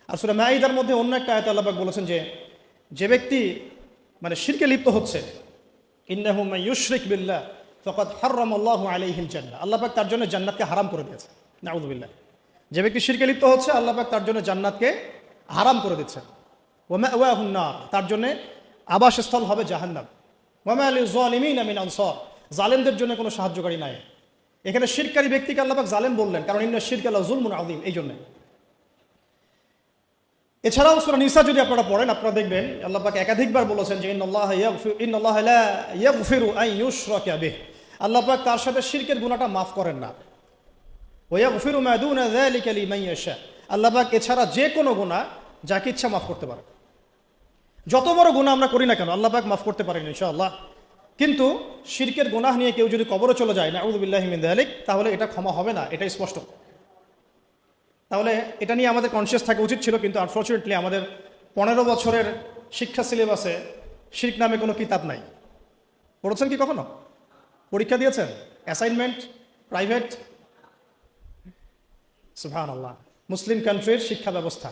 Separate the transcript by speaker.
Speaker 1: আর সূরা মাঈদার মধ্যে অন্য একটা আয়াতে আল্লাহ পাক বলেছেন যে ব্যক্তি মানে শিরকে লিপ্ত হচ্ছে, ইন্নাহু মান ইউশরিক বিল্লাহ ফাকাদ হারামাল্লাহু আলাইহিল জান্নাহ, আল্লাহ পাক তার জন্য জান্নাতকে হারাম করে দিয়েছে। নাউযুবিল্লাহ। যে ব্যক্তি শিরকে লিপ্ত হচ্ছে আল্লাহ পাক তার জন্য জান্নাতকে হারাম করে দিচ্ছেন। ওয়া মাওয়াহুন নার, তার জন্য আবাসস্থল হবে জাহান্নাম। ওয়া মা লিয-যালিমিনা মিন আনসার, জালেমদের জন্য কোনো সাহায্যকারী নাই। এখানে শিরকারী ব্যক্তিকে আল্লাহ পাক জালেম বললেন, কারণ ইন্না শিরকা লাযুলমুন আযীম, এই জন্য। এছাড়াও সূরা নিসা যদি আপনারা পড়েন, আপনারা দেখবেন আল্লাহ পাক একাধিকবার বলেছেন যে ইন্নাল্লাহা লা ইয়াগফিরু আন ইউশরাকা বিহি, আল্লাহ পাক তার সাথে শিরকের গুনাহটা মাফ করেন না। ওয়া ইয়াগফিরু মা দুনা যালিকা লিমান ইয়াশা, আল্লাহ পাক এছাড়া যে কোনো গুনাহ যাকে ইচ্ছা মাফ করতে পারেন। যত বড় গুনাহ আমরা করি না কেন আল্লাহ পাক মাফ করতে পারেন ইনশাআল্লাহ। কিন্তু শিরকের গুনাহ নিয়ে কেউ যদি কবরে চলে যায়, নাউযু বিল্লাহি মিন যালিক, তাহলে এটা ক্ষমা হবে না, এটাই স্পষ্ট। তাহলে এটা নিয়ে আমাদের কনসিয়াস থাকা উচিত ছিল, কিন্তু আনফর্চুনেটলি আমাদের 15 বছরের শিক্ষা সিলেবাসে শিরক নামে কোনো কিতাব নাই। পড়েছেন কি কখনো? পরীক্ষা দিয়েছেন? Assignment private? সুবহানাল্লাহ। মুসলিম কান্ট্রির শিক্ষা ব্যবস্থা